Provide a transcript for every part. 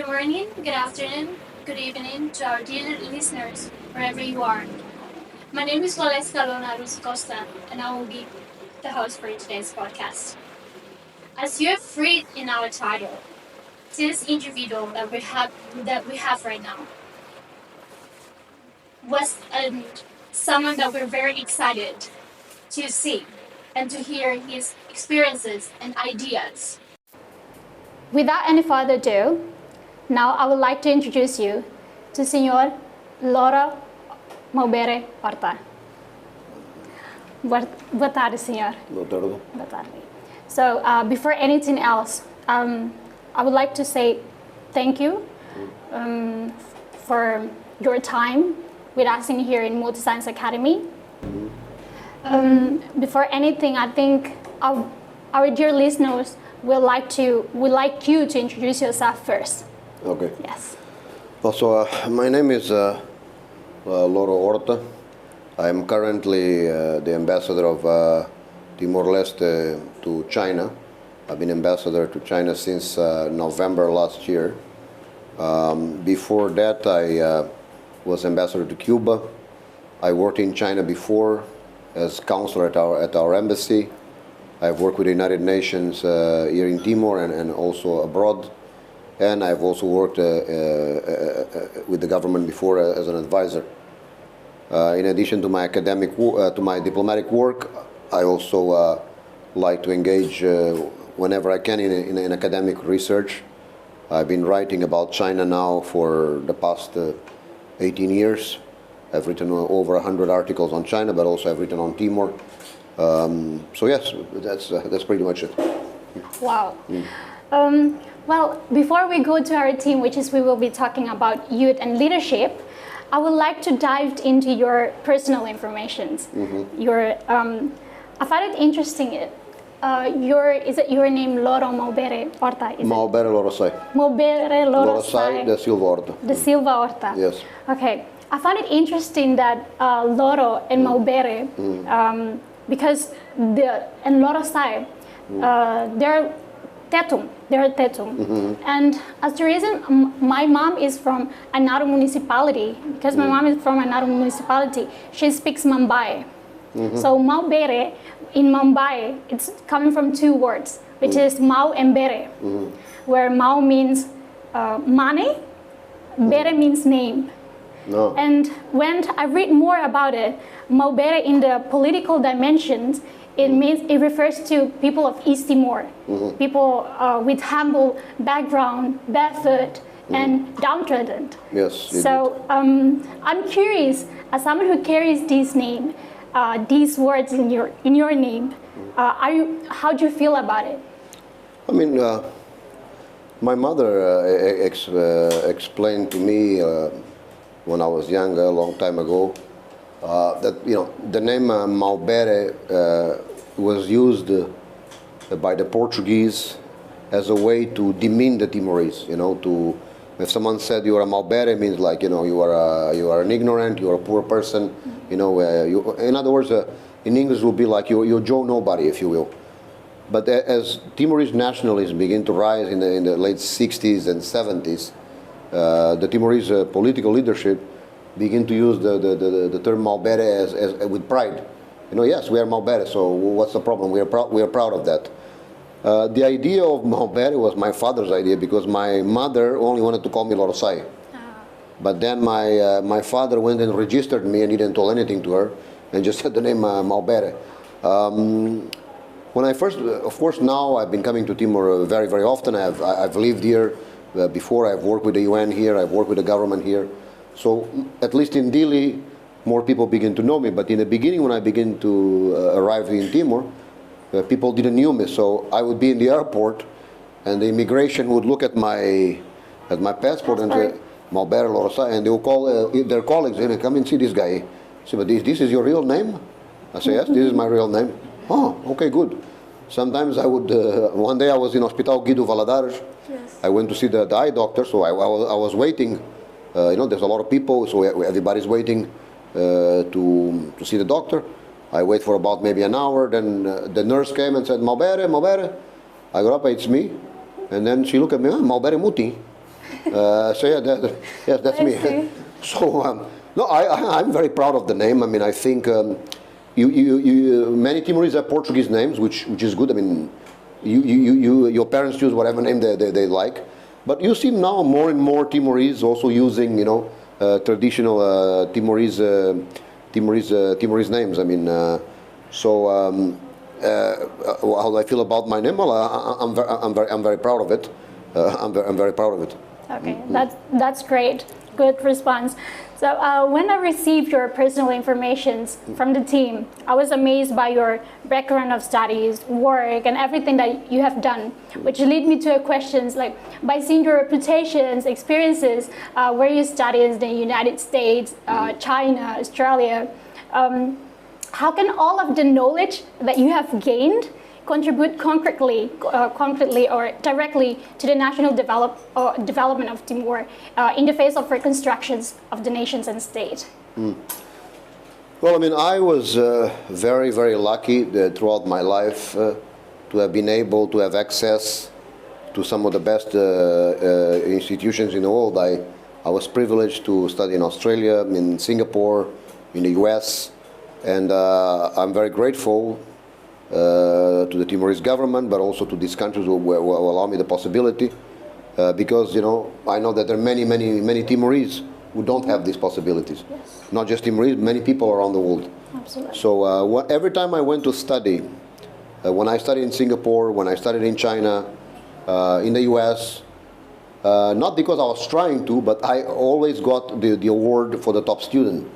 Good morning, good afternoon, good evening to our dear listeners, wherever you are. My name is Lorosa'e Costa, and I will be the host for today's podcast. As you have read in our title, this individual that we have right now was someone that we're very excited to see and to hear his experiences and ideas. Without any further ado, now I would like to introduce you to Senor Laura Maubere Horta. Boa tarde, senhor. Boa tarde. Boa tarde. So, before anything else, I would like to say thank you for your time with us in here in Multi-Science Academy. Before anything, I think our dear listeners would like you to introduce yourself first. Okay. Yes. Also, my name is Loro Horta. I'm currently the ambassador of Timor-Leste to China. I've been ambassador to China since November last year. Before that, I was ambassador to Cuba. I worked in China before as counselor at our embassy. I've worked with the United Nations here in Timor and also abroad. And I've also worked with the government before as an advisor. In addition to my to my diplomatic work, I also like to engage whenever I can in academic research. I've been writing about China now for the past 18 years. I've written over 100 articles on China, but also I've written on Timor. So yes, that's pretty much it. Wow. Well, before we go to our theme, which is we will be talking about youth and leadership, I would like to dive into your personal information. I find it interesting. Is it your name Loro Maubere Horta? Maubere Lorosa'e. Maubere Lorosa'e de Silva Horta. De Silva Horta. Yes. Okay. I find it interesting that Loro and Maubere, because and Lorosa'e, they're Tetum. And as the reason, my mom is from another municipality. Because my mom is from another municipality, she speaks Mambai. So Maubere in Mambai, it's coming from two words, which is Mau and Bere, where Mau means money, Bere means name. No. And when I read more about it, Maubere in the political dimensions, it refers to people of East Timor, people with humble background, barefoot, and downtrodden. Yes. So I'm curious, as someone who carries this name, these words in your name, how do you feel about it? I mean, my mother explained to me when I was young, a long time ago, that the name Maubere was used by the Portuguese as a way to demean the Timorese. If someone said you are a Maubere, it means like you are an ignorant, you are a poor person. In other words, in English, it would be like you're Joe Nobody, if you will. But as Timorese nationalism began to rise in the late 60s and 70s, the Timorese political leadership begin to use the term Maubere as with pride. Yes, we are Maubere, so what's the problem? We are proud of that. The idea of Maubere was my father's idea because my mother only wanted to call me Lorosa'e. But then my father went and registered me and he didn't tell anything to her and just said the name Maubere. When I first, of course, now I've been coming to Timor very, very often. I've lived here before. I've worked with the UN here. I've worked with the government here. So at least in Dili, more people begin to know me. But in the beginning, when I began to arrive in Timor, people didn't know me. So I would be in the airport, and the immigration would look at my passport and say, Maubere Lorosa'e, and they will call their colleagues, and come and see this guy. I say, but this is your real name? I say, yes, this is my real name. Oh, okay, good. Sometimes I would, one day I was in Hospital Guido Valadares. Yes. I went to see the eye doctor, so I was waiting. There's a lot of people, so everybody's waiting to see the doctor. I wait for about maybe an hour, then the nurse came and said, Maubere. I got up, it's me. And then she looked at me, Maubere Muti. So yeah, yeah, that's I me. see. So no, I'm very proud of the name. I mean, I think many Timorese have Portuguese names, which is good. I mean, your parents choose whatever name they like, but you see now more and more Timorese also using traditional Timorese names. I mean, so. How do I feel about my name? Well, I'm very proud of it. I'm very proud of it. Okay, that's great. Good response. So when I received your personal information from the team, I was amazed by your background of studies, work, and everything that you have done, which lead me to questions like, by seeing your reputations, experiences, where you studied in the United States, China, Australia, how can all of the knowledge that you have gained contribute concretely or directly to the national development of Timor in the face of reconstructions of the nations and state? Well, I mean, I was very, very lucky throughout my life to have been able to have access to some of the best institutions in the world. I was privileged to study in Australia, in Singapore, in the US, and I'm very grateful to the Timorese government, but also to these countries who allow me the possibility, because I know that there are many Timorese who don't have these possibilities. Yes. Not just Timorese, many people around the world. Absolutely. So every time I went to study, when I studied in Singapore, when I studied in China, in the US, not because I was trying to, but I always got the award for the top student,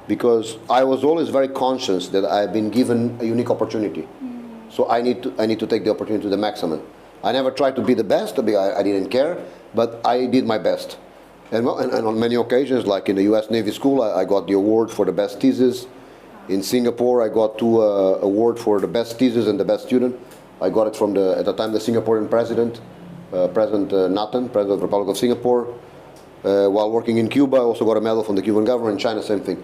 because I was always very conscious that I've been given a unique opportunity. So I need to take the opportunity to the maximum. I never tried to be the best, I didn't care, but I did my best. And on many occasions, like in the US Navy School, I got the award for the best thesis. In Singapore, I got 2 awards for the best thesis and the best student. I got it from at the time, the Singaporean president, President Nathan, President of the Republic of Singapore. While working in Cuba, I also got a medal from the Cuban government. In China, same thing.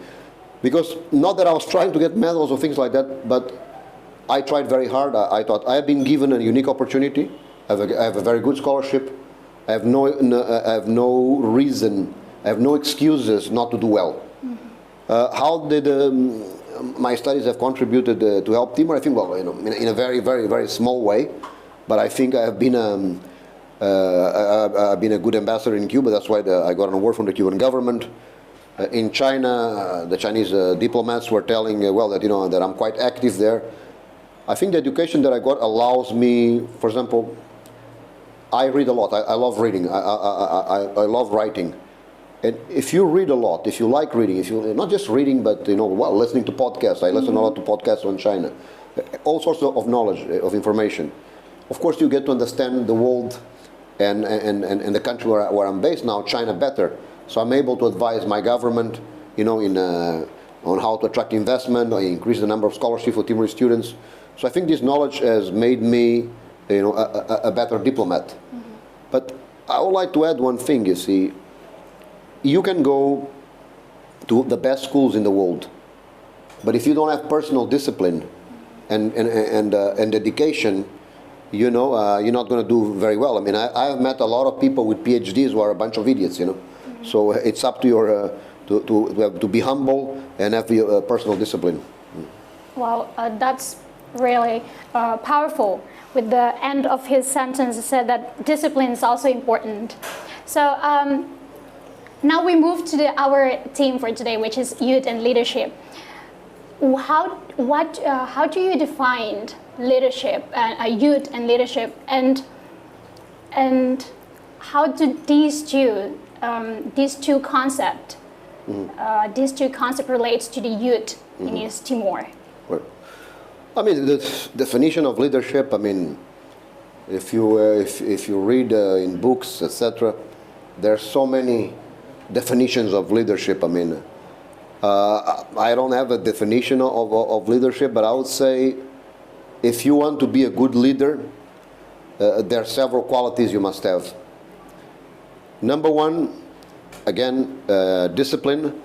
Because not that I was trying to get medals or things like that, but I tried very hard. I thought I have been given a unique opportunity. I have a very good scholarship. I have no reason, I have no excuses not to do well. How did my studies have contributed to help Timor? I think, well, in a very, very, very small way. But I think I have been I've been a good ambassador in Cuba. That's why I got an award from the Cuban government. In China, the Chinese diplomats were telling that I'm quite active there. I think the education that I got allows me, for example, I read a lot. I love reading. I love writing. And if you read a lot, if you like reading, if you not just reading, but listening to podcasts. I listen a lot to podcasts on China, all sorts of knowledge, of information. Of course, you get to understand the world and the country where I'm based now, China, better. So I'm able to advise my government, on how to attract investment, or increase the number of scholarships for Timorese students. So I think this knowledge has made me, a better diplomat. But I would like to add one thing. You see, you can go to the best schools in the world, but if you don't have personal discipline and dedication, you're not going to do very well. I mean, I have met a lot of people with PhDs who are a bunch of idiots. So it's up to your to be humble and have your personal discipline. Well, that's really powerful. With the end of his sentence, he said that discipline is also important. So now we move to our theme for today, which is youth and leadership. How do you define leadership, youth and leadership, and how do these two concepts relates to the youth in East Timor? Well, I mean, the definition of leadership. I mean, if you read in books, etc., there are so many definitions of leadership. I mean, I don't have a definition of leadership, but I would say, if you want to be a good leader, there are several qualities you must have. Number one, again, discipline.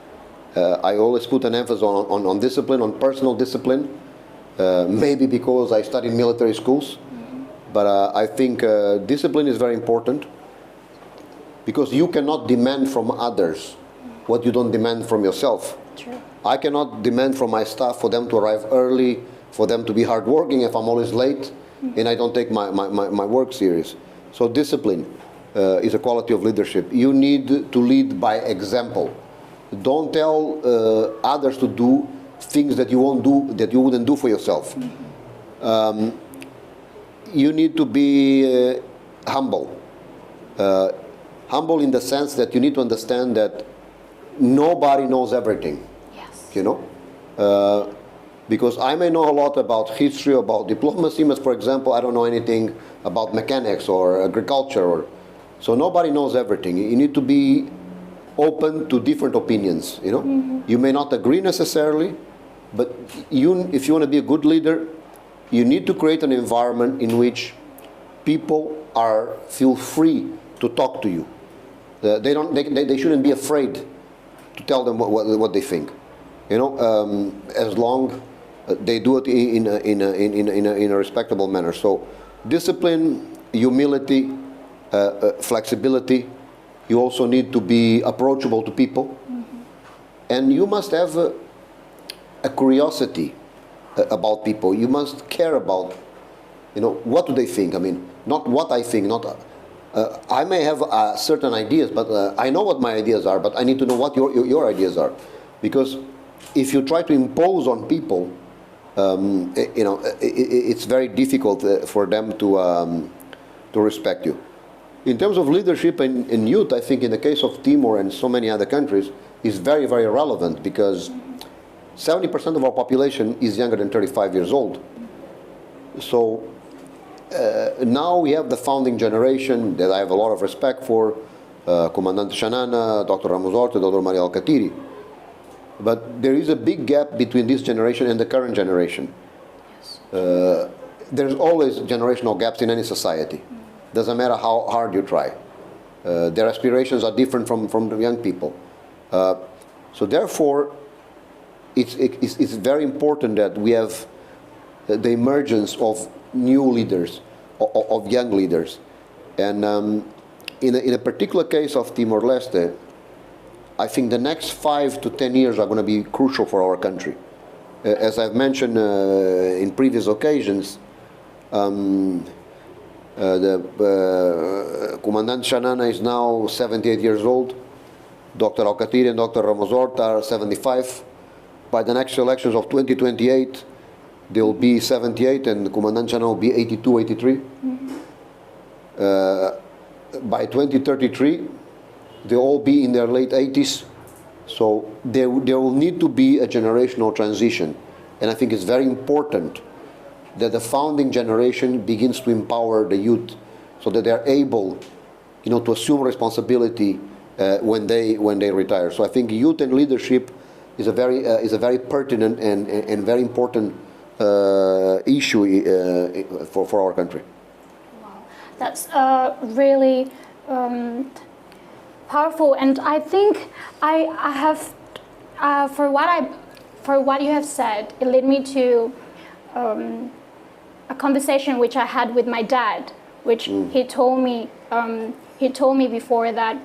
I always put an emphasis on discipline, on personal discipline. Maybe because I studied military schools, but I think discipline is very important. because you cannot demand from others what you don't demand from yourself. True. I cannot demand from my staff for them to arrive early, for them to be hardworking if I'm always late, and I don't take my work serious. So discipline is a quality of leadership. You need to lead by example. Don't tell others to do things that you won't do, that you wouldn't do for yourself. You need to be humble. Humble in the sense that you need to understand that nobody knows everything. Yes. You know? Because I may know a lot about history, about diplomacy, but for example, I don't know anything about mechanics or agriculture. So nobody knows everything. You need to be open to different opinions, you know? You may not agree necessarily, but if you want to be a good leader, you need to create an environment in which people feel free to talk to you. They shouldn't be afraid to tell them what they think. You know, as long they do it in a respectable manner. So, discipline, humility, flexibility. You also need to be approachable to people, and you must have a curiosity about people. You must care about, you know, what do they think. I mean, not what I think. I may have certain ideas, but I know what my ideas are. But I need to know what your ideas are, because if you try to impose on people, you know, it's very difficult for them to respect you. In terms of leadership in youth, I think in the case of Timor and so many other countries, is very, very relevant, because 70% of our population is younger than 35 years old. So now we have the founding generation that I have a lot of respect for, Commandant Shanana, Dr. Ramos Horta, Dr. Maria Alcatiri. But there is a big gap between this generation and the current generation. Yes. There's always generational gaps in any society. Doesn't matter how hard you try. Their aspirations are different from the young people. So therefore, it's very important that we have the emergence of new leaders, of young leaders. And in a particular case of Timor-Leste, I think the next 5 to 10 years are going to be crucial for our country. As I've mentioned in previous occasions, Commandant Shanana is now 78 years old. Dr. Alcatiri and Dr. Ramos Horta are 75. By the next elections of 2028, they will be 78, and Commandant Shanana will be 82, 83. By 2033, they'll all be in their late 80s. So there will need to be a generational transition. And I think it's very important that the founding generation begins to empower the youth so that they're able, you know, to assume responsibility when they retire. So I think youth and leadership is a very pertinent and very important issue for our country. Wow, that's really powerful, and I think I have for what you have said, it led me to a conversation which I had with my dad, which he told me before that,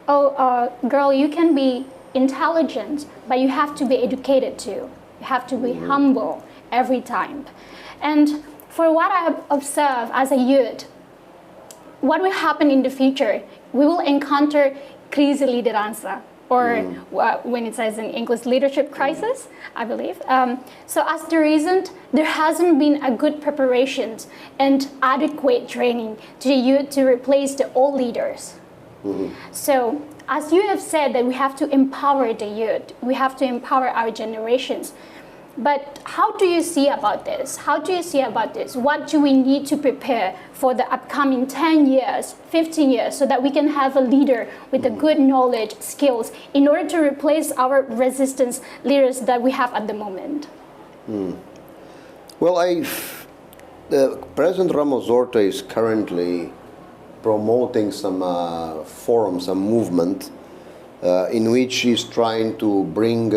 girl, you can be intelligent, but you have to be educated too. You have to be humble every time. And for what I have observed as a youth, what will happen in the future, we will encounter crise de liderança, or when it says in English, leadership crisis, I believe. So as the reason, there hasn't been a good preparation and adequate training to the youth to replace the old leaders. So as you have said that we have to empower the youth, we have to empower our generations. But how do you see about this? How do you see about this? What do we need to prepare for the upcoming 10 years, 15 years, so that we can have a leader with a good knowledge, skills, in order to replace our resistance leaders that we have at the moment? Well, President Ramos Horta is currently promoting some forum, some movement in which he's trying to bring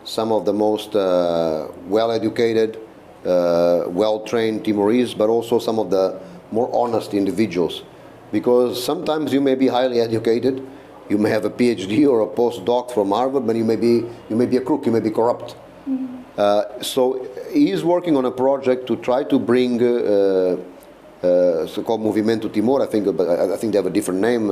some of the most well-educated, well-trained Timorese, but also some of the more honest individuals because sometimes you may be highly educated, you may have a PhD or a postdoc from Harvard, but you may be a crook, you may be corrupt. So he is working on a project to try to bring so-called Movimento Timor. I think they have a different name.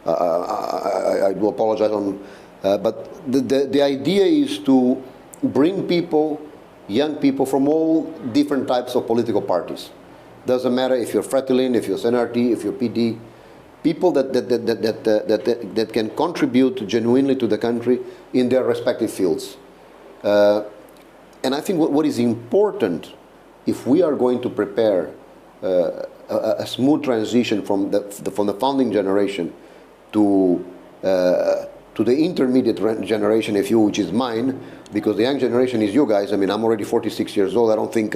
I do apologize on, but the idea is to bring people, young people from all different types of political parties. Doesn't matter if you're Fretilin, if you're SNRT, if you're PD. People that can contribute genuinely to the country in their respective fields. And I think what is important, if we are going to prepare a smooth transition from the founding generation to the intermediate generation, if you, which is mine, because the young generation is you guys. I mean, I'm already 46 years old. I don't think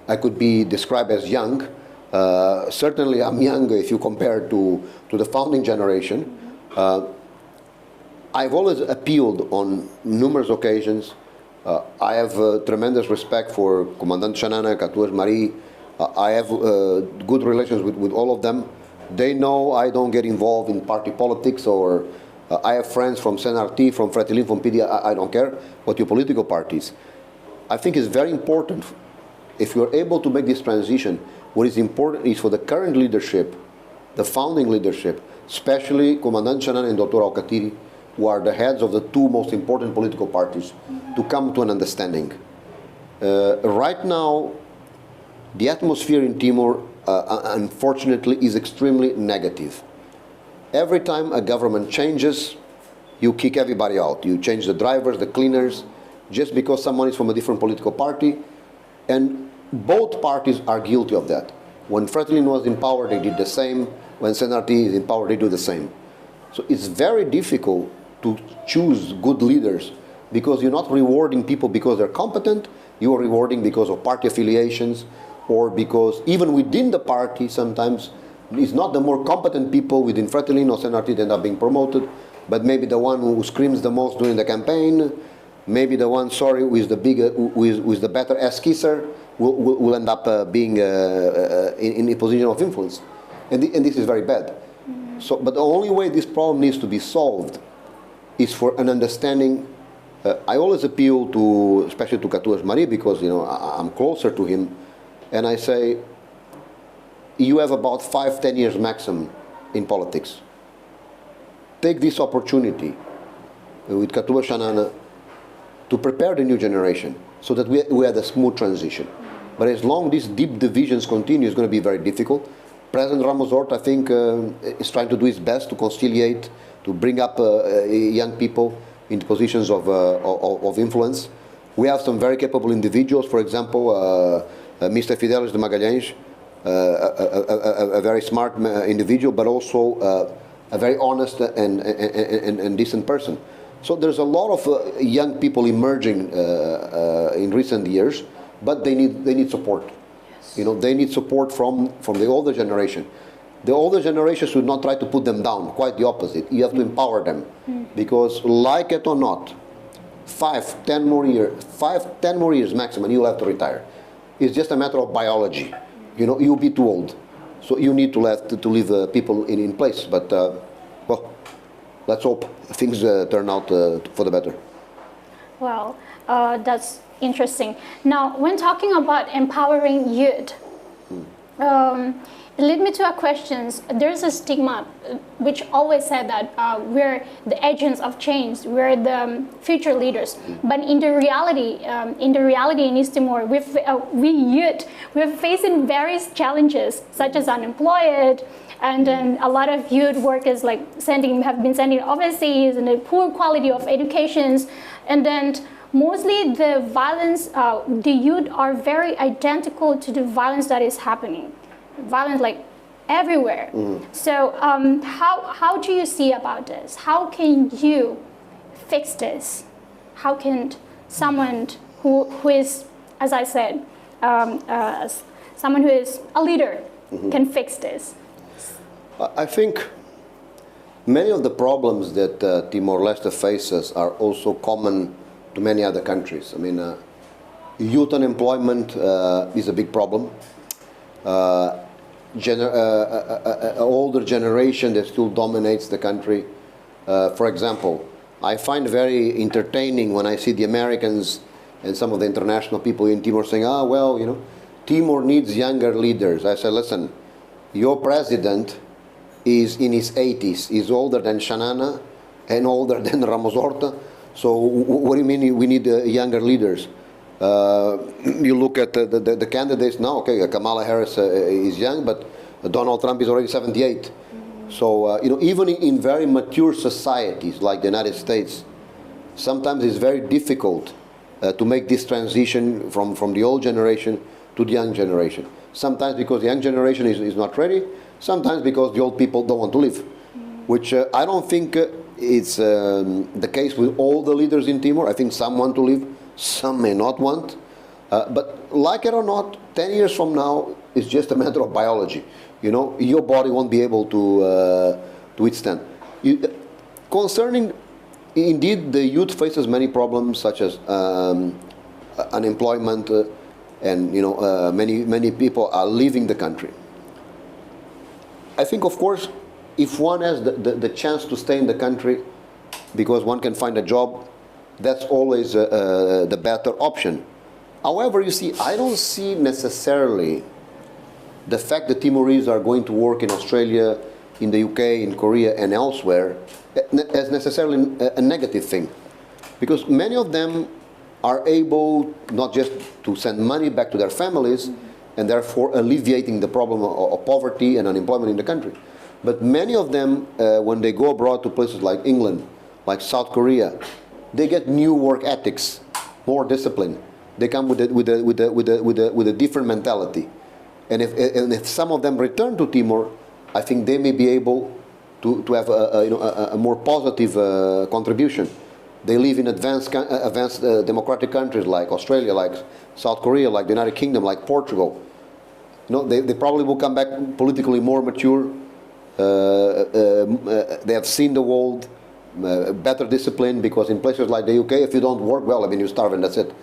I could be described as young. Certainly I'm young if you compare to the founding generation. I've always appealed on numerous occasions. I have tremendous respect for Commandant Xanana, Catuas Marie. I have good relations with all of them. They know I don't get involved in party politics, or I have friends from SNRT, from Fretilin, from PD. I don't care what your political parties. I think it's very important, if you're able to make this transition, what is important is for the current leadership, the founding leadership, especially Commandant Xanana and Dr. Alcatiri, who are the heads of the two most important political parties, to come to an understanding. Right now, the atmosphere in Timor, unfortunately, is extremely negative. Every time a government changes, you kick everybody out. You change the drivers, the cleaners, just because someone is from a different political party. And both parties are guilty of that. When Fretilin was in power, they did the same. When SNRT is in power, they do the same. So it's very difficult to choose good leaders, because you're not rewarding people because they're competent. You are rewarding because of party affiliations, or because even within the party, sometimes it's not the more competent people within Fretilin or SNRT that end up being promoted, but maybe the one who screams the most during the campaign, maybe the one, who is the better ass-kisser, will end up being in a position of influence. And this is very bad. So, but the only way this problem needs to be solved is for an understanding. I always appeal to, especially to Catuas Marie, because I'm closer to him, and I say, you have about 5-10 years maximum in politics. Take this opportunity with Catuas Xanana to prepare the new generation, so that we have a smooth transition. But as long as these deep divisions continue, it's going to be very difficult. President Ramos Horta, I think, is trying to do his best to conciliate, to bring up young people into positions of influence. We have some very capable individuals. For example, Mr. Fidelis de Magalhães, a very smart individual, but also a very honest and decent person. So there's a lot of young people emerging in recent years, but they need support. Yes. They need support from the older generation. The older generation should not try to put them down. Quite the opposite. You have to empower them, because, like it or not, 5-10 more years maximum, you'll have to retire. It's just a matter of biology. You'll be too old, so you need to leave people in place. But well, let's hope things turn out for the better. Well, that's interesting. Now, when talking about empowering youth, it led me to a question. There's a stigma which always said that we're the agents of change, we're the future leaders. But in the reality in East Timor, we youth, we're facing various challenges, such as unemployed, and then a lot of youth workers have been sending overseas, and the poor quality of educations, and then mostly the violence, the youth are very identical to the violence that is happening. Violence everywhere. So how do you see about this? How can you fix this? How can someone who is, as I said, someone who is a leader can fix this? I think many of the problems that Timor-Leste faces are also common to many other countries. I mean, youth unemployment is a big problem. All older generation that still dominates the country. For example, I find very entertaining when I see the Americans and some of the international people in Timor saying, well, Timor needs younger leaders. I say, listen, your president is in his 80s. He's older than Shanana and older than Ramos Horta. So what do you mean we need younger leaders? You look at the candidates now, okay, Kamala Harris is young, but Donald Trump is already 78. So, even in very mature societies like the United States, sometimes it's very difficult to make this transition from the old generation to the young generation. Sometimes because the young generation is not ready, sometimes because the old people don't want to live, which I don't think it's the case with all the leaders in Timor. I think some want to live, some may not want. But like it or not, 10 years from now, it's just a matter of biology. Your body won't be able to withstand. Concerning, indeed, the youth faces many problems such as unemployment, and many people are leaving the country. I think, of course, if one has the chance to stay in the country because one can find a job, that's always the better option. However, you see, I don't see necessarily the fact that Timorese are going to work in Australia, in the UK, in Korea, and elsewhere as necessarily a negative thing. Because many of them are able not just to send money back to their families, and therefore alleviating the problem of poverty and unemployment in the country. But many of them, when they go abroad to places like England, like South Korea, they get new work ethics, more discipline. They come with a different mentality. And if some of them return to Timor, I think they may be able to have a more positive contribution. They live in advanced democratic countries like Australia, like South Korea, like the United Kingdom, like Portugal. They probably will come back politically more mature. They have seen the world, better discipline, because in places like the UK, if you don't work well, you starve and that's it.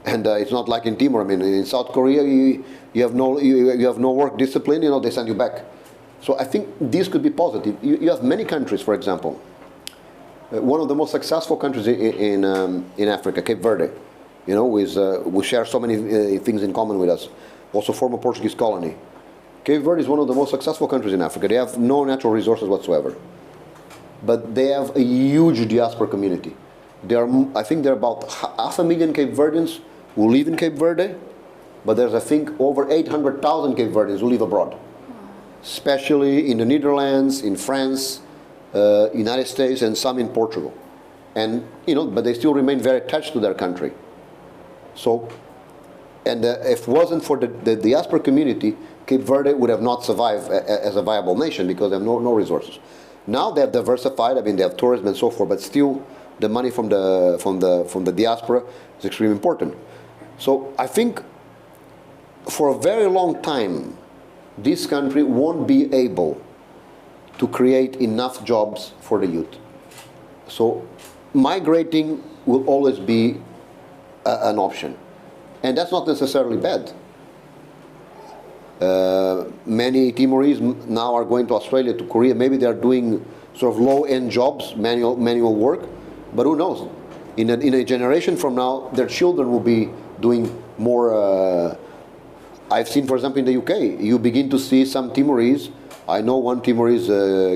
And it's not like in Timor. In South Korea, you have no work discipline. They send you back. So I think this could be positive. You have many countries, for example. One of the most successful countries in Africa, Cape Verde, we share so many things in common with us. Also, former Portuguese colony. Cape Verde is one of the most successful countries in Africa. They have no natural resources whatsoever, but they have a huge diaspora community. I think there are about 500,000 Cape Verdeans who live in Cape Verde, but there's, I think, over 800,000 Cape Verdeans who live abroad, especially in the Netherlands, in France, United States, and some in Portugal. And but they still remain very attached to their country. So, and if it wasn't for the diaspora community, Cape Verde would have not survived as a viable nation because they have no resources. Now they have diversified. They have tourism and so forth, but still, the money from the diaspora is extremely important. So I think for a very long time, this country won't be able to create enough jobs for the youth. So migrating will always be an option. And that's not necessarily bad. Many Timorese now are going to Australia, to Korea. Maybe they're doing sort of low-end jobs, manual work. But who knows? In a generation from now, their children will be doing more. I've seen, for example, in the UK, you begin to see some Timorese. I know one Timorese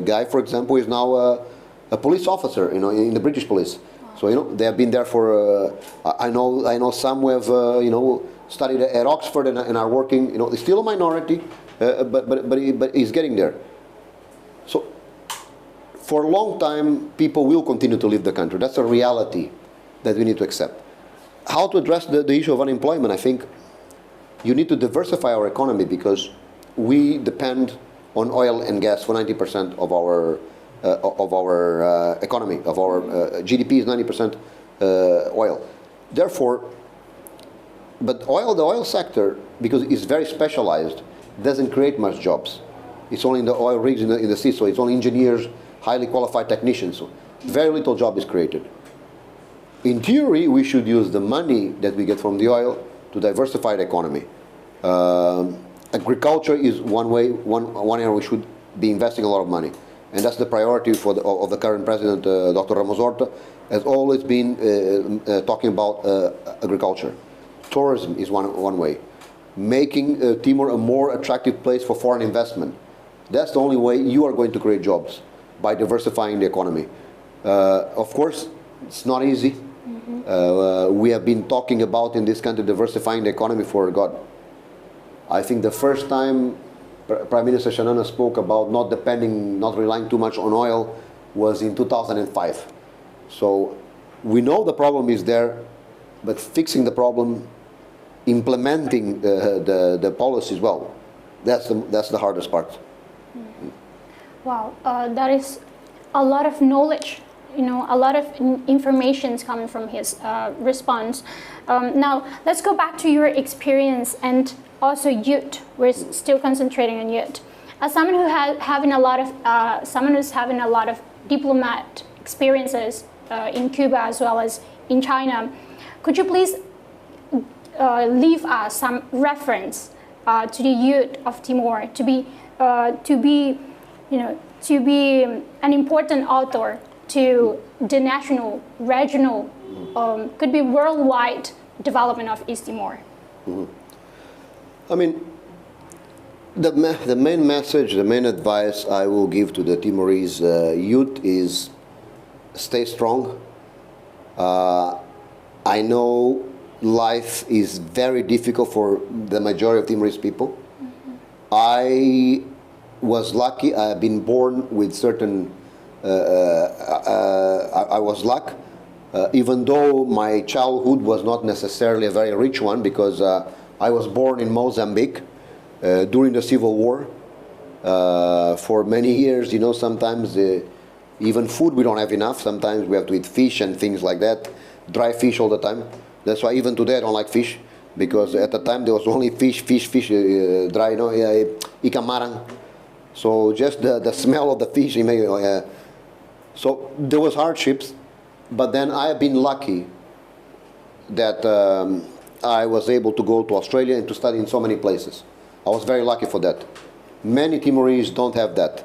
guy, for example, is now a police officer, in the British police. So they have been there for. I know some who have studied at Oxford and are working. It's still a minority, but he's getting there. So for a long time, people will continue to leave the country. That's a reality that we need to accept. How to address the issue of unemployment? I think you need to diversify our economy, because we depend on oil and gas for 90% of our economy, of our GDP is 90% oil. Therefore, but the oil sector, because it's very specialized, doesn't create much jobs. It's only in the oil rigs in the sea, so it's only engineers, highly qualified technicians. So very little job is created. In theory, we should use the money that we get from the oil to diversify the economy. Agriculture is one area we should be investing a lot of money. And that's the priority for of the current president, Dr. Ramos Horta, has always been talking about agriculture. Tourism is one way. Making Timor a more attractive place for foreign investment. That's the only way you are going to create jobs, by diversifying the economy. Of course, it's not easy. We have been talking about in this country diversifying the economy for God. I think the first time Prime Minister Shanana spoke about not relying too much on oil was in 2005. So we know the problem is there, but fixing the problem, implementing the policies, well, that's the hardest part. Wow, that is a lot of knowledge, a lot of information is coming from his response. Now, let's go back to your experience and also youth. We're still concentrating on youth. As someone who having a lot of diplomat experiences in Cuba as well as in China, could you please leave us some reference to the youth of Timor to be an important author to the national, regional, could be worldwide development of East Timor? I mean, the main message, the main advice I will give to the Timorese youth is stay strong. I know life is very difficult for the majority of Timorese people. I was lucky. I've been born with certain. I was lucky, even though my childhood was not necessarily a very rich one, because I was born in Mozambique during the Civil War. For many years, sometimes even food we don't have enough. Sometimes we have to eat fish and things like that, dry fish all the time. That's why even today I don't like fish, because at the time there was only fish, dry, ikan marang. So just the smell of the fish, so there was hardships, but then I have been lucky that I was able to go to Australia and to study in so many places. I was very lucky for that. Many Timorese don't have that.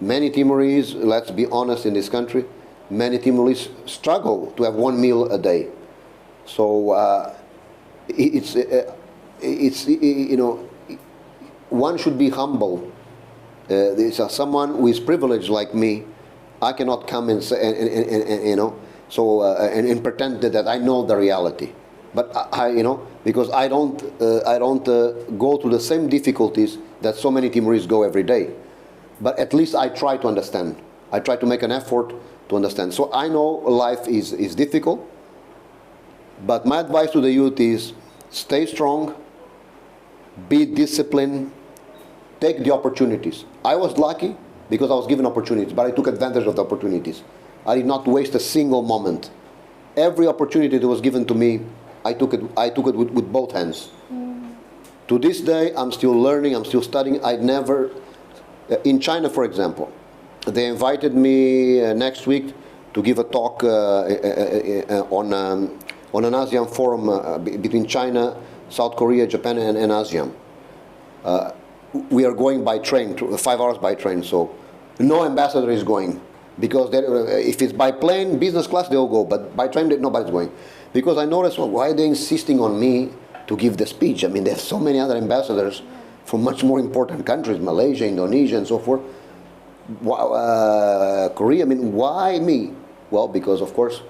Many Timorese, let's be honest, in this country, many Timorese struggle to have one meal a day. So one should be humble. Someone who is privileged like me, I cannot come and say, and pretend that I know the reality. But because I don't go through the same difficulties that so many Timorese go every day. But at least I try to understand. I try to make an effort to understand. So I know life is difficult. But my advice to the youth is stay strong, be disciplined, take the opportunities. I was lucky because I was given opportunities, but I took advantage of the opportunities. I did not waste a single moment. Every opportunity that was given to me, I took it with both hands. To this day, I'm still learning, I'm still studying. I'd never, in China, for example, they invited me next week to give a talk on an ASEAN forum between China, South Korea, Japan, and ASEAN. We are going by train, 5 hours by train, so no ambassador is going. Because if it's by plane, business class, they'll go, but by train, nobody's going. Because I noticed, well, why are they insisting on me to give the speech? I mean, there's so many other ambassadors from much more important countries, Malaysia, Indonesia, and so forth. Korea, I mean, why me? Well, because, of course,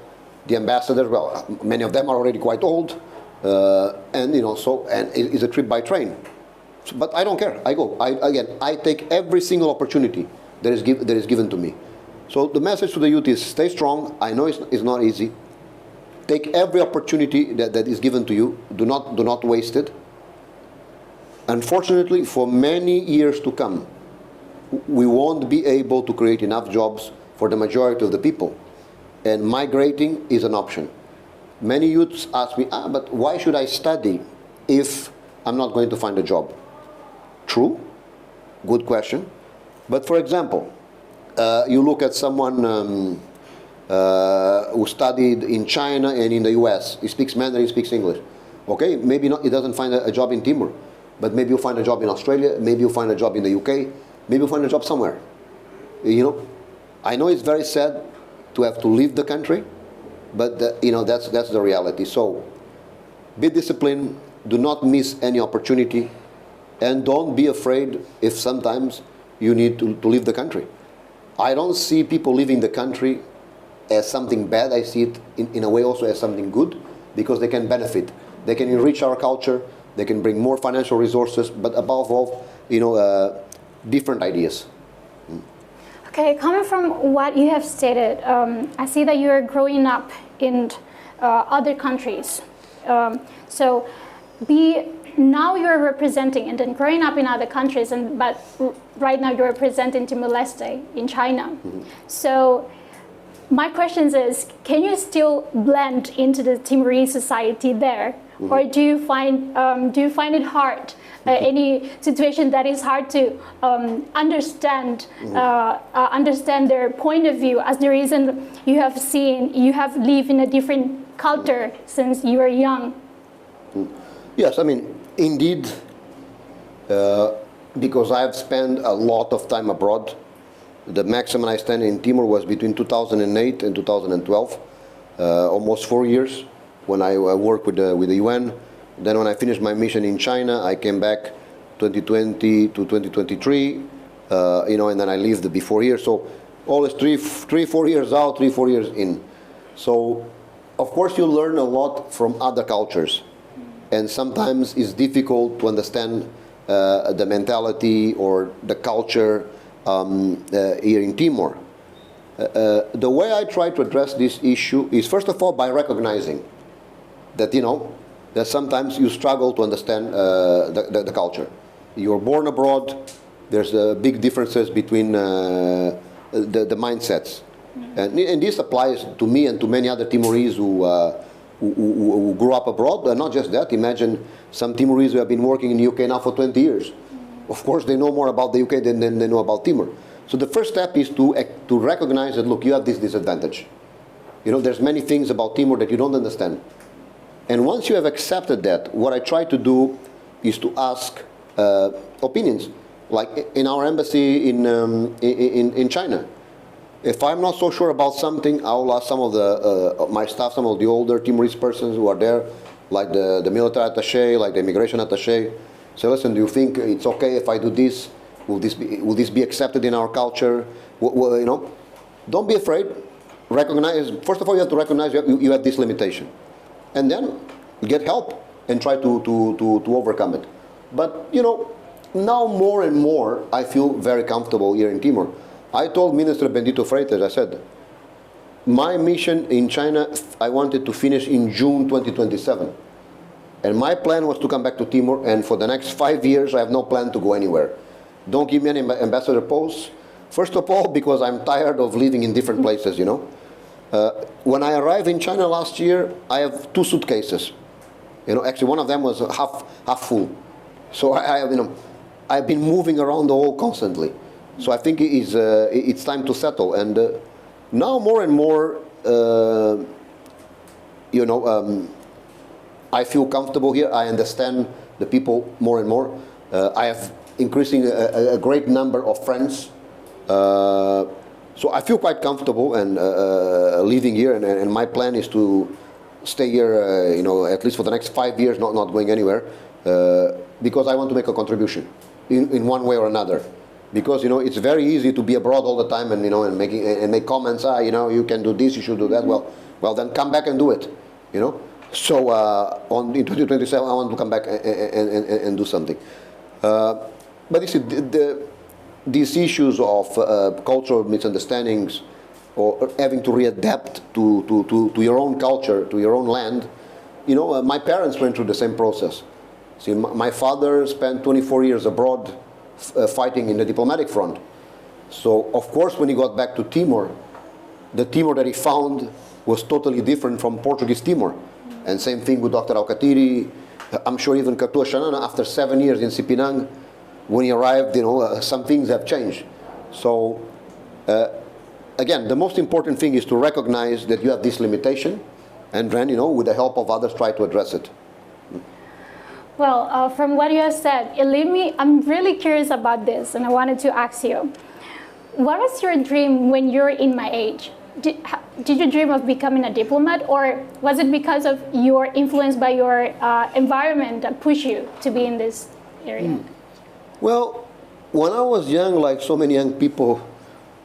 the ambassadors, well, many of them are already quite old, and it's a trip by train. But I don't care. I go. I take every single opportunity that is given to me. So the message to the youth is stay strong. I know it's not easy. Take every opportunity that is given to you. Do not waste it. Unfortunately, for many years to come, we won't be able to create enough jobs for the majority of the people. And migrating is an option. Many youths ask me, but why should I study if I'm not going to find a job? True, good question. But for example, you look at someone who studied in China and in the US. He speaks Mandarin, he speaks English. Okay, maybe not, he doesn't find a job in Timor, but maybe you'll find a job in Australia, maybe you'll find a job in the UK, maybe find a job somewhere. You know, I know it's very sad to have to leave the country, but you know, that's the reality. So be disciplined, do not miss any opportunity, and don't be afraid if sometimes you need to leave the country. I don't see people leaving the country as something bad. I see it in a way also as something good, because they can benefit. They can enrich our culture, they can bring more financial resources, but above all, you know, different ideas. Okay, coming from what you have stated, I see that you are growing up in other countries. So now you're representing, and then growing up in other countries, but right now you're representing Timor-Leste in China. So my question is, can you still blend into the Timorese society there, or do you find it hard? Any situation that is hard to understand their point of view, as the reason you have lived in a different culture since you were young. Yes, I mean, indeed, because I've spent a lot of time abroad. The maximum I spent in Timor was between 2008 and 2012, almost 4 years, when I worked with the UN. Then when I finished my mission in China, I came back 2020 to 2023, you know, and then I lived before here. So always 4 years out, 4 years in. So of course you learn a lot from other cultures, and sometimes it's difficult to understand the mentality or the culture here in Timor. The way I try to address this issue is, first of all, by recognizing that, you know, that sometimes you struggle to understand the culture. You're born abroad, there's big differences between the mindsets. And this applies to me and to many other Timorese who grew up abroad. And not just that, imagine some Timorese who have been working in the UK now for 20 years. Of course, they know more about the UK than they know about Timor. So the first step is to recognize that, look, you have this disadvantage. You know, there's many things about Timor that you don't understand. And once you have accepted that, what I try to do is to ask opinions. Like in our embassy in China. If I'm not so sure about something, I will ask some of my staff, some of the older Timorese persons who are there, like the military attaché, like the immigration attaché. Say, listen, do you think it's okay if I do this? Will this be accepted in our culture? You know, don't be afraid. Recognize. First of all, you have to recognize you have this limitation, and then get help and try to overcome it. But you know, now more and more, I feel very comfortable here in Timor. I told Minister Bendito Freitas, I said, my mission in China, I wanted to finish in June 2027. And my plan was to come back to Timor, and for the next 5 years, I have no plan to go anywhere. Don't give me any ambassador posts. First of all, because I'm tired of living in different places, you know. When I arrived in China last year, I have 2 suitcases. You know, actually one of them was half full. So I've been moving around the world constantly. So I think it's time to settle. And now more and more, you know, I feel comfortable here. I understand the people more and more. I have increasing a great number of friends. So I feel quite comfortable and living here. And my plan is to stay here, you know, at least for the next 5 years, not going anywhere, because I want to make a contribution in one way or another. Because you know it's very easy to be abroad all the time and you know and make comments. You know, you can do this, you should do that. Well then come back and do it. You know. So in 2027, I want to come back and do something. But you see, these issues of cultural misunderstandings or having to readapt to your own culture, to your own land, you know, my parents went through the same process. See, my father spent 24 years abroad fighting in the diplomatic front. So, of course, when he got back to Timor, the Timor that he found was totally different from Portuguese Timor. And same thing with Dr. Alcatiri. I'm sure even Katua Shanana, after 7 years in Sipinang, when he arrived, you know, some things have changed. So, again, the most important thing is to recognize that you have this limitation, and then, you know, with the help of others, try to address it. Well, from what you have said, it lead me. I'm really curious about this, and I wanted to ask you, what was your dream when you're in my age? Did you dream of becoming a diplomat, or was it because of your influence by your environment that pushed you to be in this area? Well, when I was young, like so many young people,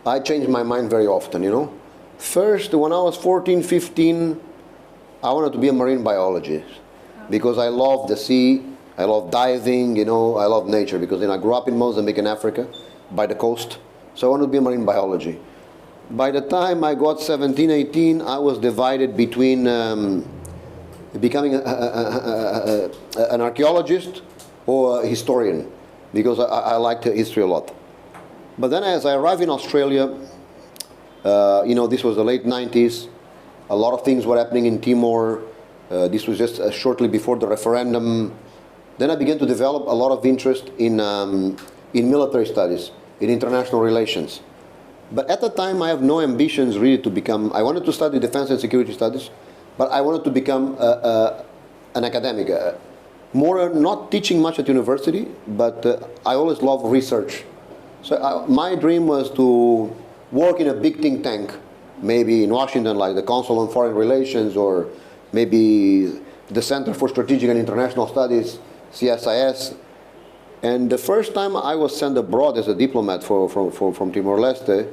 I changed my mind very often, you know. First, when I was 14, 15, I wanted to be a marine biologist because I love the sea, I love diving, you know, I love nature because, you know, I grew up in Mozambique in Africa, by the coast, so I wanted to be a marine biology. By the time I got 17, 18, I was divided between becoming an archaeologist or a historian, because I liked history a lot. But then as I arrived in Australia, you know, this was the late 90s, a lot of things were happening in Timor. This was just shortly before the referendum. Then I began to develop a lot of interest in military studies, in international relations. But at the time, I have no ambitions really to become, I wanted to study defense and security studies, but I wanted to become an academic. More not teaching much at university, but I always loved research. So my dream was to work in a big think tank, maybe in Washington, like the Council on Foreign Relations, or maybe the Center for Strategic and International Studies, CSIS. And the first time I was sent abroad as a diplomat from Timor-Leste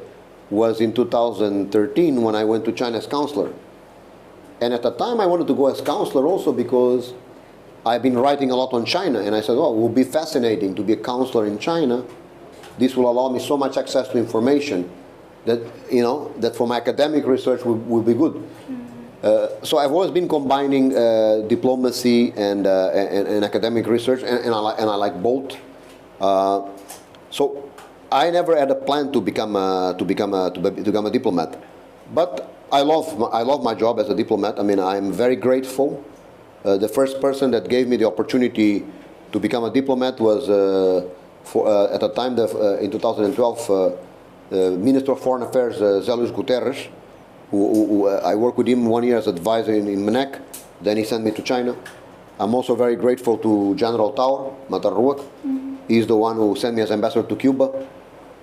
was in 2013 when I went to China as counselor. And at the time I wanted to go as counselor also because I've been writing a lot on China, and I said, oh, it would be fascinating to be a counselor in China. This will allow me so much access to information that, you know, that for my academic research will be good. So I've always been combining diplomacy and academic research, and I like both. So I never had a plan to become a diplomat, but I love my job as a diplomat. I mean, I'm very grateful. The first person that gave me the opportunity to become a diplomat was at the time in 2012 Minister of Foreign Affairs Zé Luís Guterres. Who I worked with him 1 year as advisor in Menec. Then he sent me to China. I'm also very grateful to General Tao Matarruak. He's the one who sent me as ambassador to Cuba.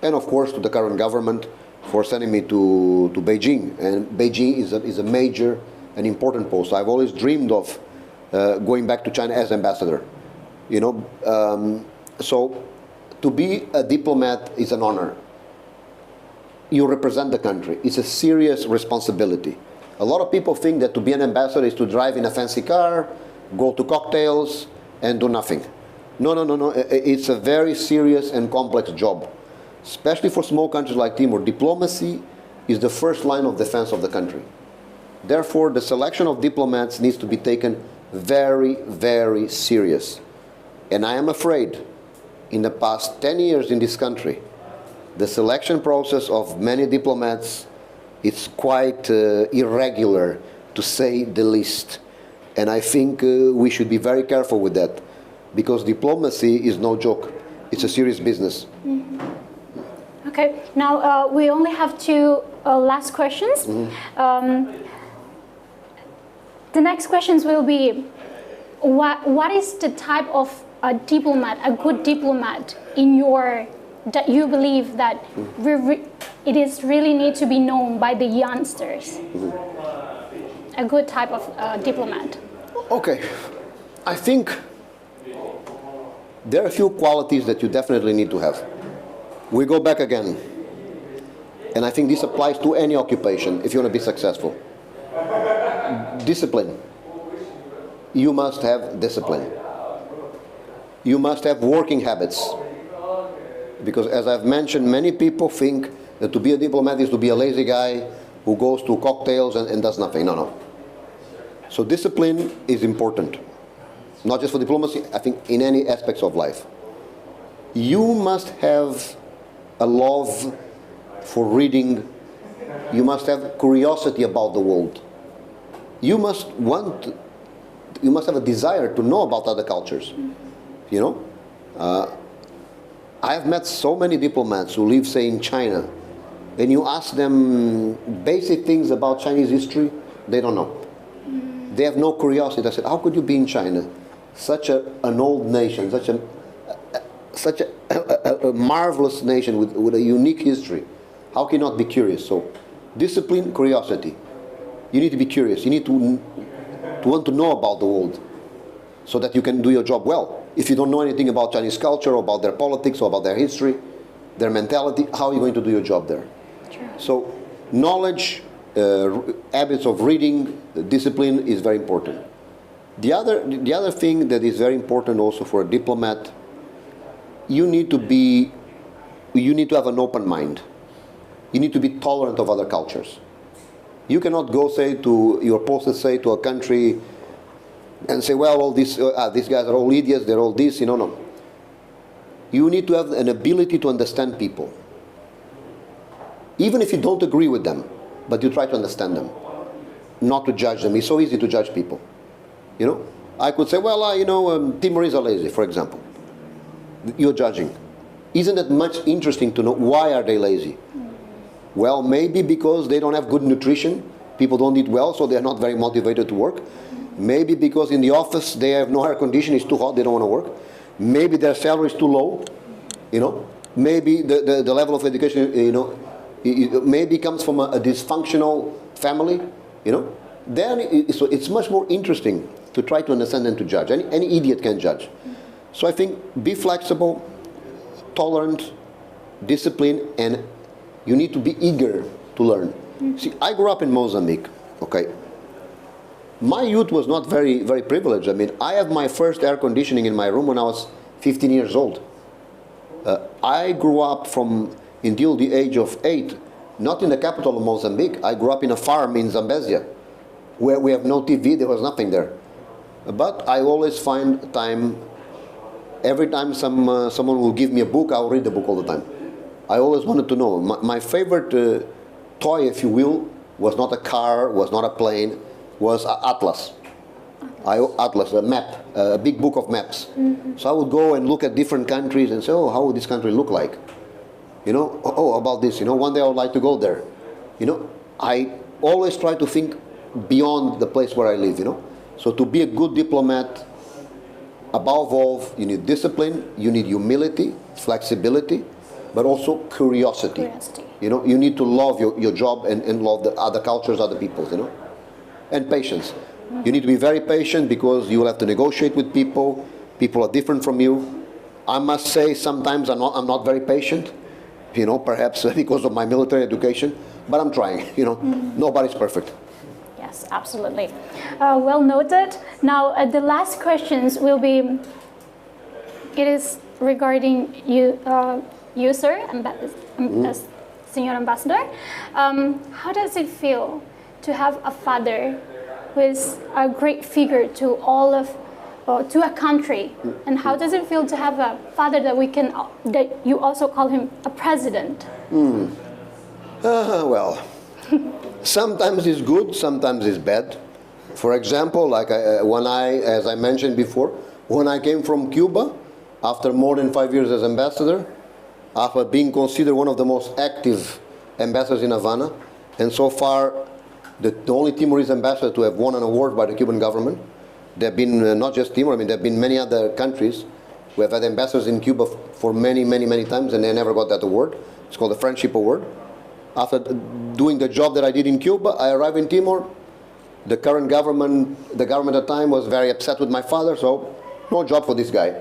And of course to the current government for sending me to Beijing. And Beijing is a major and important post. I've always dreamed of going back to China as ambassador. You know, so to be a diplomat is an honor. You represent the country. It's a serious responsibility. A lot of people think that to be an ambassador is to drive in a fancy car, go to cocktails, and do nothing. No. It's a very serious and complex job, especially for small countries like Timor. Diplomacy is the first line of defense of the country. Therefore, the selection of diplomats needs to be taken very, very serious. And I am afraid, in the past 10 years in this country, the selection process of many diplomats is quite irregular, to say the least. And I think we should be very careful with that, because diplomacy is no joke. It's a serious business. Okay, now we only have two last questions. The next questions will be, what is the type of a diplomat, a good diplomat that you believe that it is really need to be known by the youngsters? A good type of diplomat. Okay, I think there are a few qualities that you definitely need to have. We go back again, and I think this applies to any occupation if you want to be successful. Discipline. You must have discipline. You must have working habits. Because as I've mentioned, many people think that to be a diplomat is to be a lazy guy who goes to cocktails and does nothing. No. So discipline is important. Not just for diplomacy, I think in any aspects of life. You must have a love for reading. You must have curiosity about the world. You must have a desire to know about other cultures. You know? I have met so many diplomats who live, say, in China, and you ask them basic things about Chinese history, they don't know. They have no curiosity. I said, how could you be in China an old nation, such a marvelous nation with a unique history. How can you not be curious? So, discipline, curiosity. You need to be curious. You need to want to know about the world so that you can do your job well. If you don't know anything about Chinese culture, or about their politics, or about their history, their mentality, how are you going to do your job there? True. So, knowledge, habits of reading, discipline is very important. The other thing that is very important also for a diplomat, you need to have an open mind. You need to be tolerant of other cultures. You cannot go you're supposed to say to a country and say, well, all these guys are all idiots, they're all this, no. You need to have an ability to understand people. Even if you don't agree with them, but you try to understand them, not to judge them. It's so easy to judge people. I could say, well, Timorese are lazy, for example. You're judging. Isn't it much interesting to know why are they lazy? Well, maybe because they don't have good nutrition. People don't eat well, so they're not very motivated to work. Maybe because in the office they have no air conditioning, it's too hot, they don't want to work. Maybe their salary is too low. Maybe the level of education, it maybe comes from a dysfunctional family. Then it's much more interesting to try to understand than to judge. Any idiot can judge. So I think be flexible, tolerant, disciplined, and you need to be eager to learn. See, I grew up in Mozambique, okay? My youth was not very, very privileged. I mean, I have my first air conditioning in my room when I was 15 years old. I grew up until the age of 8, not in the capital of Mozambique. I grew up in a farm in Zambezia, where we have no TV, there was nothing there. But I always find time, every time someone will give me a book, I'll read the book all the time. I always wanted to know. My favorite toy, if you will, was not a car, was not a plane, was Atlas. Atlas, a map, a big book of maps. Mm-hmm. So I would go and look at different countries and say, oh, how would this country look like? About this, one day I would like to go there. I always try to think beyond the place where I live, So to be a good diplomat, above all, you need discipline, you need humility, flexibility, but also curiosity. You need to love your job and love the other cultures, other peoples, and patience. Mm-hmm. You need to be very patient because you will have to negotiate with people. People are different from you. I must say sometimes I'm not very patient, perhaps because of my military education, but I'm trying, Mm-hmm. Nobody's perfect. Yes, absolutely. Well noted. Now, the last questions will be, it is regarding you, sir, Senior Ambassador. How does it feel to have a father who is a great figure to to a country? And how does it feel to have a father that you also call him a president? Well, sometimes it's good, sometimes it's bad. For example, like as I mentioned before, when I came from Cuba, after more than 5 years as ambassador, after being considered one of the most active ambassadors in Havana, and so far the only Timorese ambassador to have won an award by the Cuban government. There have been not just Timor, there have been many other countries who have had ambassadors in Cuba for many, many, many times, and they never got that award. It's called the Friendship Award. After doing the job that I did in Cuba, I arrived in Timor. The government at the time was very upset with my father, so no job for this guy.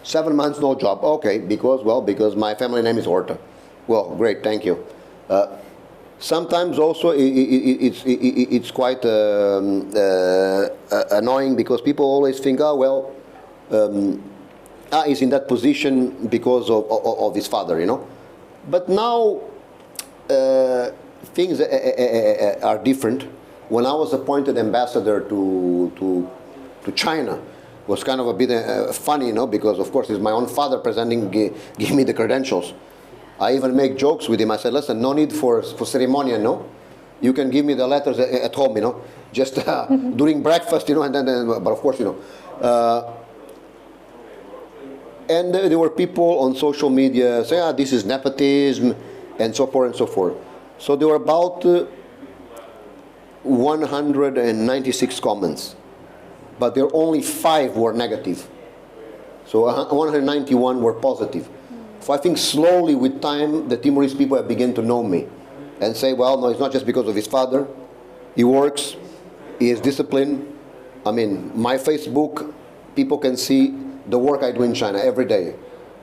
7 months, no job. Okay, because my family name is Horta. Well, great, thank you. Sometimes also it's quite annoying because people always think, he's in that position because of his father, But now things are different. When I was appointed ambassador to China, it was kind of a bit funny, because of course it's my own father presenting, give me the credentials. I even make jokes with him. I said, listen, no need for ceremony, You can give me the letters at home, just during breakfast, and then, but of course, and there were people on social media say, this is nepotism, and so forth and so forth. So there were about 196 comments. but there are only 5 were negative. So 191 were positive. So I think slowly with time, the Timorese people have begun to know me and say, well, no, it's not just because of his father. He works, he is disciplined. I mean, my Facebook, people can see the work I do in China every day.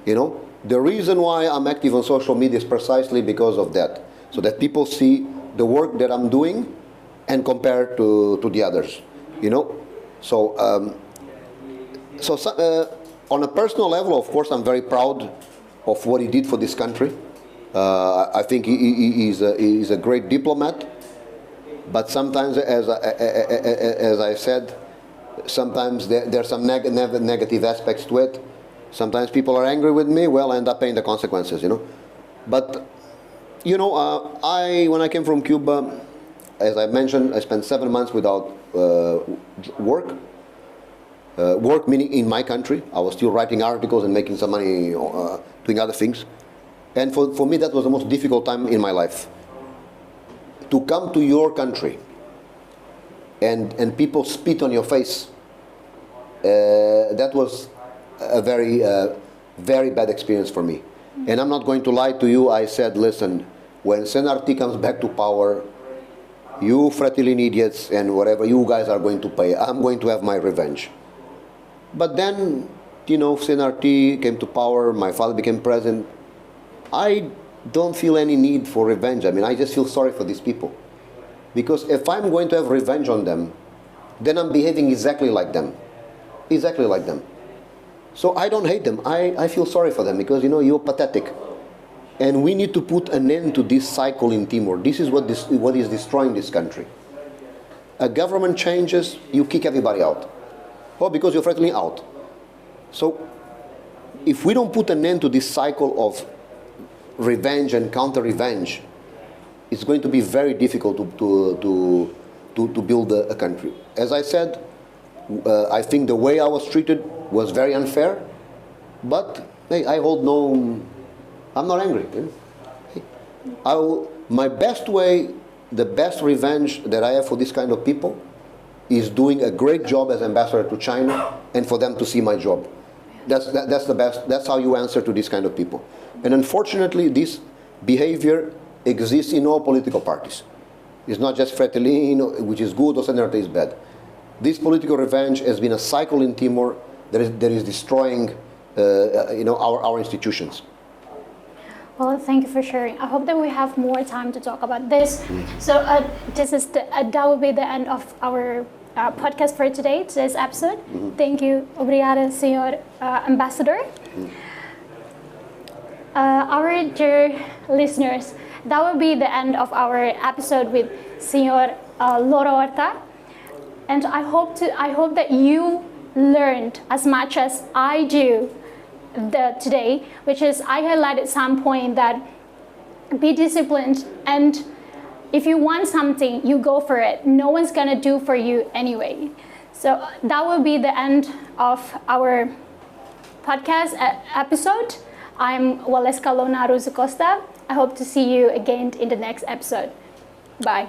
You know, the reason why I'm active on social media is precisely because of that. So that people see the work that I'm doing and compare to the others, you know. So, on a personal level, of course, I'm very proud of what he did for this country. I think he's a great diplomat. But sometimes, as I said, sometimes there's some negative aspects to it. Sometimes people are angry with me. Well, I end up paying the consequences, you know. But, you know, when I came from Cuba, as I mentioned, I spent 7 months without work. Work meaning in my country. I was still writing articles and making some money doing other things. And for me, that was the most difficult time in my life. To come to your country and people spit on your face, that was a very bad experience for me. And I'm not going to lie to you. I said, listen, when Senarti comes back to power, you Fratellini idiots and whatever, you guys are going to pay. I'm going to have my revenge. But then, you know, Senarti came to power, my father became president. I don't feel any need for revenge. I mean, I just feel sorry for these people. Because if I'm going to have revenge on them, then I'm behaving exactly like them. Exactly like them. So I don't hate them. I feel sorry for them because, you know, you're pathetic. And we need to put an end to this cycle in Timor. This is what is destroying this country. A government changes, you kick everybody out. Oh, because you're threatening out. So if we don't put an end to this cycle of revenge and counter-revenge, it's going to be very difficult to build a country. As I said, I think the way I was treated was very unfair, but hey, I'm not angry. My best way, the best revenge that I have for this kind of people is doing a great job as ambassador to China and for them to see my job. That's the best. That's how you answer to this kind of people. And unfortunately, this behavior exists in all political parties. It's not just Fratellini, which is good, or Senarti is bad. This political revenge has been a cycle in Timor that is destroying, you know, our institutions. Well, thank you for sharing. I hope that we have more time to talk about this. So that will be the end of our podcast for today, today's episode. Thank you, obrigada, Senor Ambassador. Our dear listeners, that will be the end of our episode with Senor Lorosa'e. And I hope that you learned as much as I do today, which is I highlighted some point that be disciplined, and if you want something, you go for it. No one's gonna do for you anyway. So that will be the end of our podcast episode. I'm Waleska Lona Costa. I hope to see you again in the next episode. Bye.